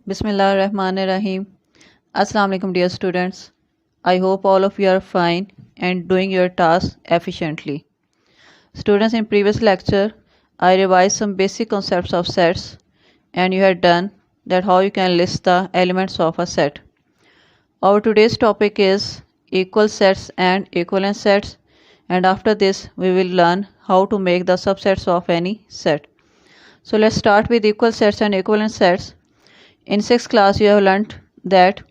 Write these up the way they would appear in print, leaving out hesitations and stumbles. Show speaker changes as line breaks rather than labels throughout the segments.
Bismillahirrahmanirrahim. Assalamu alaikum dear students. I hope all of you are fine and doing your tasks efficiently. Students, in previous lecture I revised some basic concepts of sets and you had done that how you can list the elements of a set. Our today's topic is equal sets and equivalent sets, and after this we will learn how to make the subsets of any set. So let's start with equal sets and equivalent sets. In 6th class you have learnt that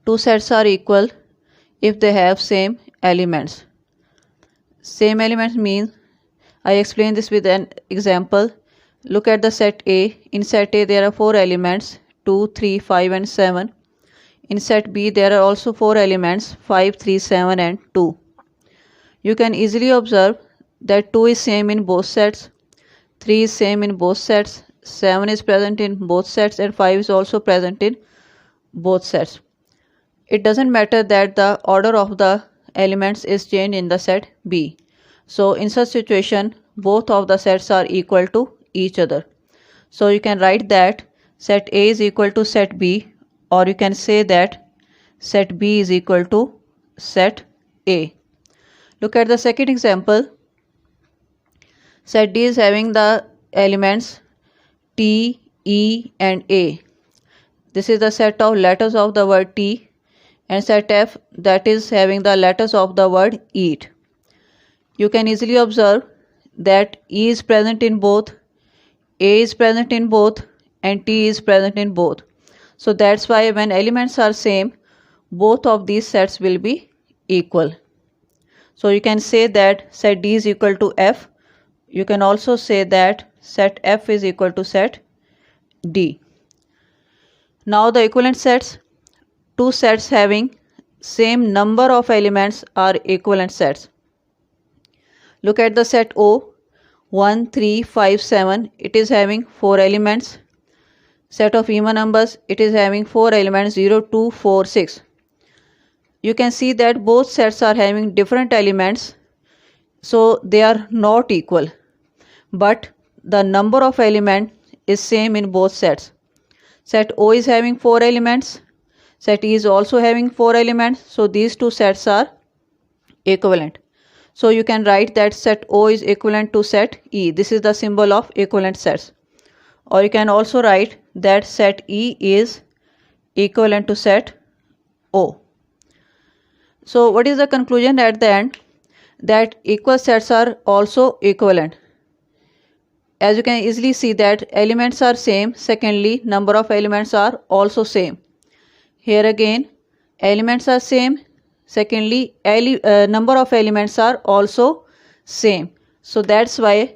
two sets are equal if they have same elements. Same elements means, I explain this with an example. Look at the set A. In set A there are 4 elements 2, 3, 5 and 7. In set B there are also 4 elements 5, 3, 7 and 2. You can easily observe that 2 is same in both sets, 3 is same in both sets, 7 is present in both sets and 5 is also present in both sets. It doesn't matter that the order of the elements is changed in the set B. So in such situation both of the sets are equal to each other. So you can write that set A is equal to set B, or you can say that set B is equal to set A. Look at the second example. Set D is having the elements T, E and A. This is the set of letters of the word T, and set F that is having the letters of the word eat. You can easily observe that E is present in both, A is present in both and T is present in both. So that's why when elements are same, both of these sets will be equal. So you can say that set D is equal to F. You can also say that set F is equal to set D. Now the equivalent sets. Two sets having same number of elements are equivalent sets. Look at the set O. 1, 3, 5, 7. It is having 4 elements. Set of even numbers. It is having 4 elements 0, 2, 4, 6. You can see that both sets are having different elements, so they are not equal, but the number of elements is same in both sets. Set O is having 4 elements, set E is also having 4 elements, so these two sets are equivalent. So you can write that set O is equivalent to set E. This is the symbol of equivalent sets. Or you can also write that set E is equivalent to set O. So what is the conclusion at the end? That equal sets are also equivalent. As you can easily see that elements are same. Secondly, number of elements are also same. Here again, elements are same. Secondly, number of elements are also same. So that's why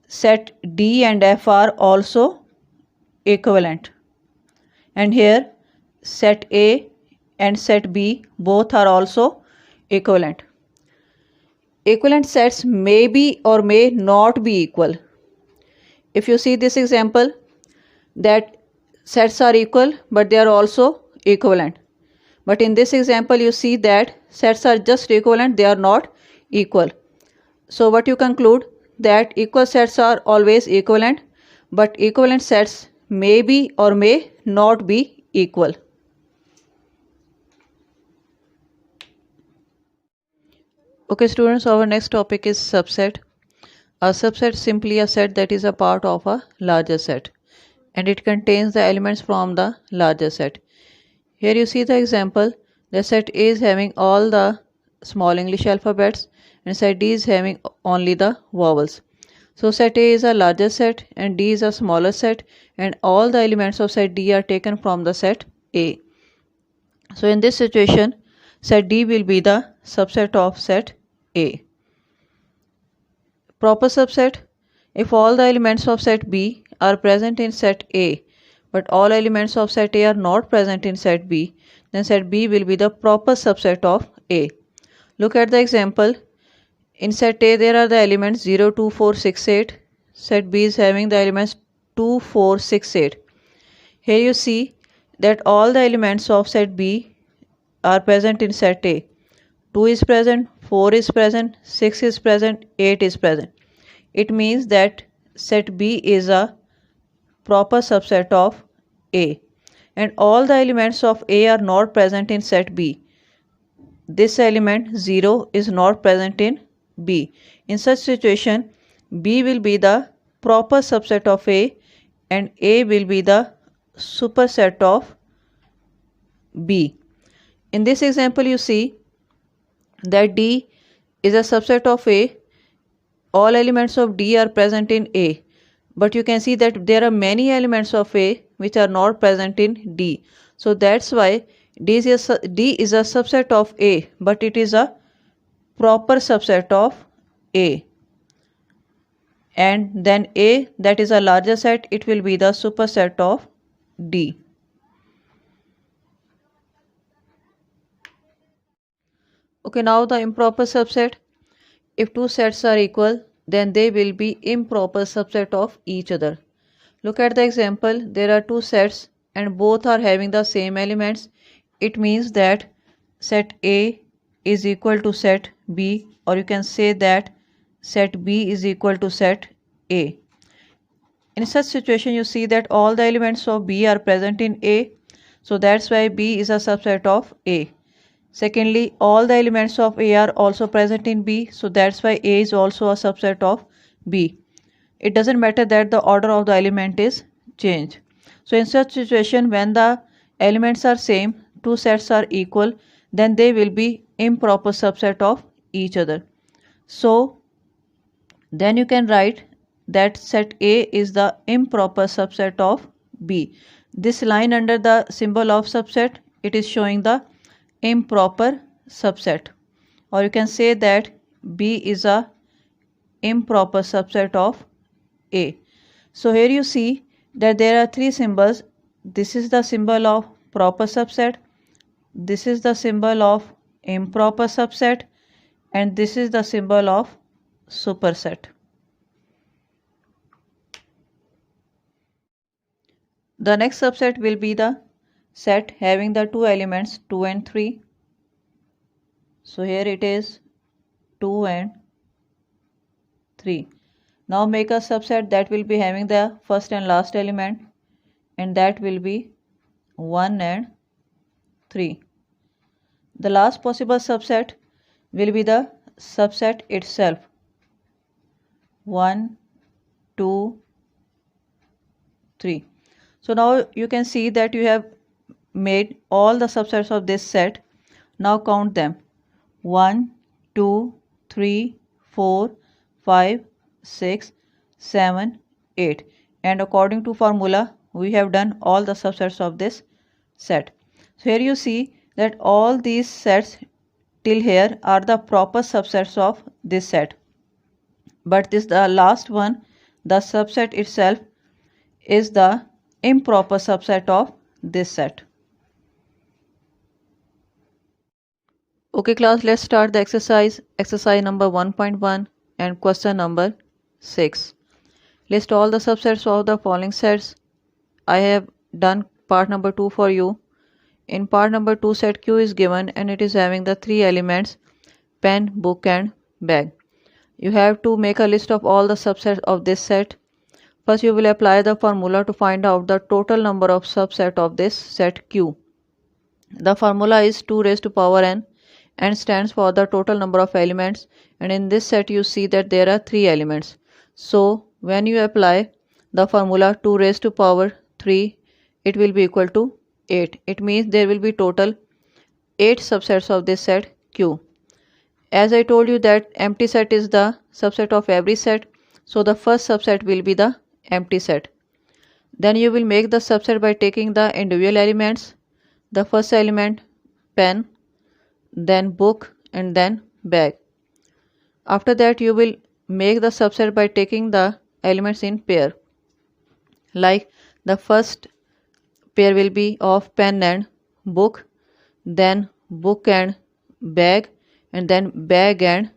set D and F are also equivalent. And here set A and set B both are also equivalent. Equivalent sets may be or may not be equal. If you see this example, that sets are equal but they are also equivalent. But in this example you see that sets are just equivalent, they are not equal. So what you conclude? That equal sets are always equivalent, but equivalent sets may be or may not be equal. Okay students, our next topic is subset. A subset is simply a set that is a part of a larger set, and it contains the elements from the larger set. Here you see the example. The set A is having all the small English alphabets and set D is having only the vowels. So set A is a larger set and D is a smaller set, and all the elements of set D are taken from the set A. So in this situation, set D will be the subset of set A. Proper subset: if all the elements of set B are present in set A, but all elements of set A are not present in set B, then set B will be the proper subset of A. Look at the example. In set A there are the elements 0, 2, 4, 6, 8. Set B is having the elements 2, 4, 6, 8. Here you see that all the elements of set B are present in set A. 2 is present, 4 is present, 6 is present, 8 is present. It means that set B is a proper subset of A, and all the elements of A are not present in set B. This element 0 is not present in B. In such situation, B will be the proper subset of A and A will be the superset of B. In this example, you see that D is a subset of A. All elements of D are present in A. But you can see that there are many elements of A which are not present in D. So that's why D is a subset of A, but it is a proper subset of A. And then A, that is a larger set, it will be the superset of D. Okay, now the improper subset. If two sets are equal, then they will be improper subset of each other. Look at the example. There are two sets and both are having the same elements. It means that set A is equal to set B, or you can say that set B is equal to set A. In such situation, you see that all the elements of B are present in A, so that's why B is a subset of A. Secondly, all the elements of A are also present in B, so that's why A is also a subset of B. It doesn't matter that the order of the element is changed. So in such situation, when the elements are same, two sets are equal, then they will be improper subset of each other. So then you can write that set A is the improper subset of B. This line under the symbol of subset, it is showing the improper subset, or you can say that B is a improper subset of A. So here you see that there are three symbols. This is the symbol of proper subset, this is the symbol of improper subset, and this is the symbol of superset. The next subset will be the set having the two elements 2 and 3. So here it is 2 and 3. Now make a subset that will be having the first and last element, and that will be 1 and 3. The last possible subset will be the subset itself, 1, 2, 3. So now you can see that you have made all the subsets of this set. Now count them: 1, 2, 3, 4, 5, 6, 7, 8. And according to formula, we have done all the subsets of this set. So here you see that all these sets till here are the proper subsets of this set. But this the last one, the subset itself, is the improper subset of this set. Okay class, let's start the exercise. Exercise number 1.1 and question number 6. List all the subsets of the following sets. I have done part number 2 for you. In part number 2, set Q is given and it is having the three elements pen, book and bag. You have to make a list of all the subsets of this set. First you will apply the formula to find out the total number of subset of this set Q. The formula is 2 raised to power n and stands for the total number of elements, and in this set you see that there are 3 elements. So when you apply the formula 2 raised to power 3, it will be equal to 8. It means there will be total 8 subsets of this set Q. As I told you that empty set is the subset of every set, so the first subset will be the empty set. Then you will make the subset by taking the individual elements. The first element pen, then book and then bag. After that you will make the subset by taking the elements in pair. Like the first pair will be of pen and book, then book and bag, and then bag and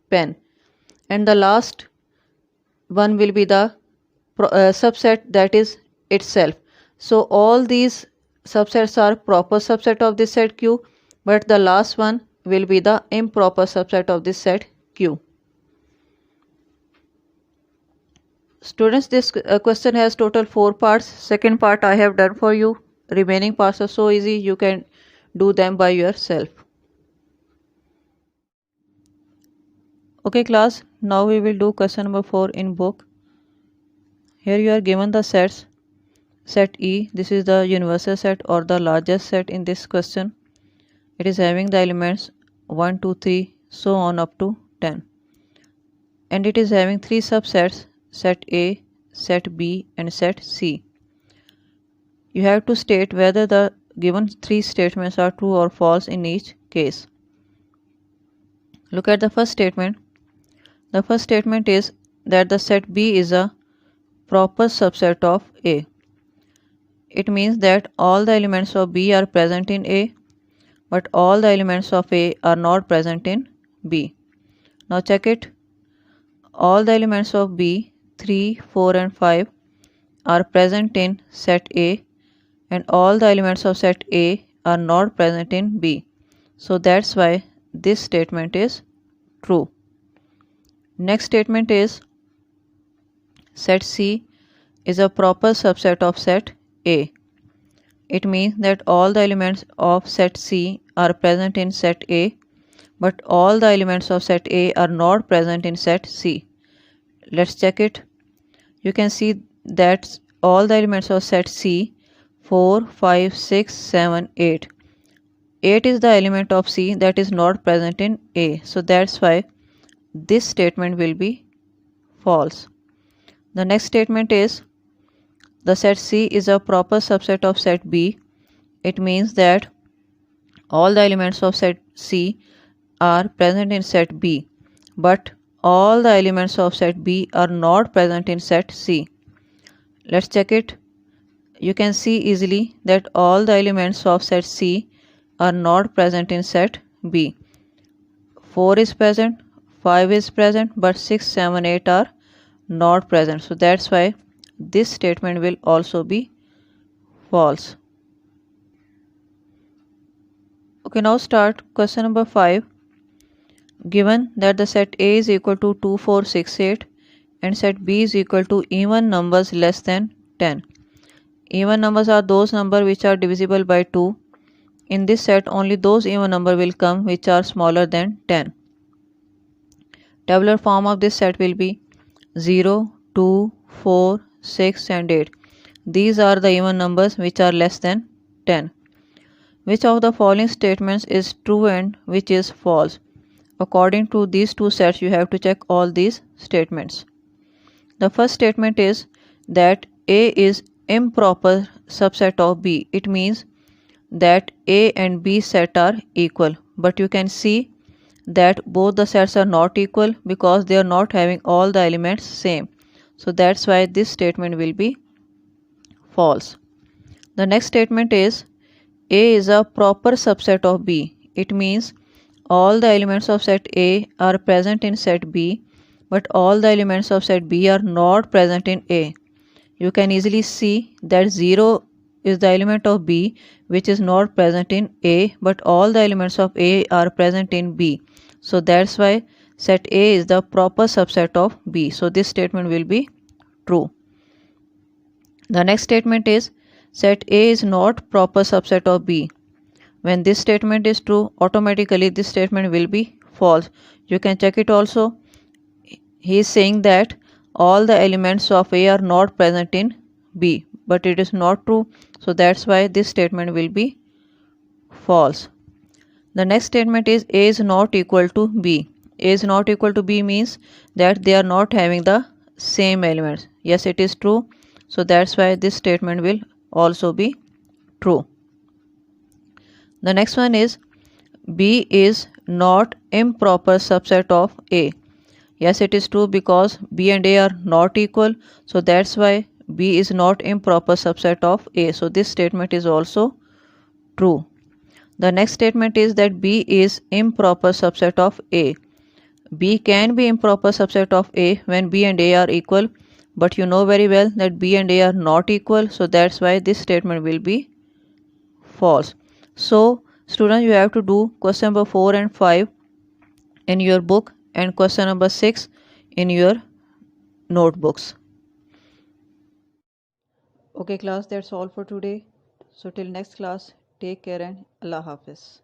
pen. And the last one will be the subset that is itself. So all these subsets are proper subset of this set Q, but the last one will be the improper subset of this set Q. Students, this question has total 4 parts. Second part I have done for you. Remaining parts are so easy, you can do them by yourself. Okay class, now we will do question number 4 in book. Here you are given the sets. Set E, this is the universal set or the largest set in this question. It is having the elements 1, 2, 3, so on up to 10. And it is having 3 subsets, set A, set B and set C. You have to state whether the given 3 statements are true or false in each case. Look at the first statement. The first statement is that the set B is a proper subset of A. It means that all the elements of B are present in A, but all the elements of A are not present in B. Now check it. All the elements of B, 3, 4 and 5 are present in set A, and all the elements of set A are not present in B. So that's why this statement is true. Next statement is set C is a proper subset of set A. It means that all the elements of set C are present in set A, but all the elements of set A are not present in set C. Let's check it. You can see that all the elements of set C, 4, 5, 6, 7, 8. 8 is the element of C that is not present in A. So that's why this statement will be false. The next statement is the set C is a proper subset of set B. It means that all the elements of set C are present in set B, but all the elements of set B are not present in set C. Let's check it. You can see easily that all the elements of set C are not present in set B. 4 is present, 5 is present, but 6, 7, 8 are not present. So that's why this statement will also be false. Okay, now start question number 5. Given that the set A is equal to 2, 4, 6, 8 and set B is equal to even numbers less than 10. Even numbers are those numbers which are divisible by 2. In this set, only those even numbers will come which are smaller than 10. Tabular form of this set will be 0, 2, 4, 6 and 8. These are the even numbers which are less than 10. Which of the following statements is true and which is false? According to these two sets, you have to check all these statements. The first statement is that A is improper subset of B. It means that A and B set are equal, but you can see that both the sets are not equal because they are not having all the elements same. So that's why this statement will be false. The next statement is A is a proper subset of B. It means all the elements of set A are present in set B, but all the elements of set B are not present in A. You can easily see that 0 is the element of B which is not present in A, but all the elements of A are present in B. So that's why set A is the proper subset of B. So this statement will be true. The next statement is set A is not proper subset of B. When this statement is true, automatically this statement will be false. You can check it also. He is saying that all the elements of A are not present in B, but it is not true. So that's why this statement will be false. The next statement is A is not equal to B. A is not equal to B means that they are not having the same elements. Yes, it is true. So that's why this statement will also be true. The next one is B is not improper subset of A. Yes, it is true because B and A are not equal. So that's why B is not improper subset of A. So this statement is also true. The next statement is that B is improper subset of A. B can be improper subset of A when B and A are equal, but you know very well that B and A are not equal. So that's why this statement will be false. So students, you have to do question number 4 and 5 in your book and question number 6 in your notebooks. Okay class, that's all for today. So till next class, take care and Allah Hafiz.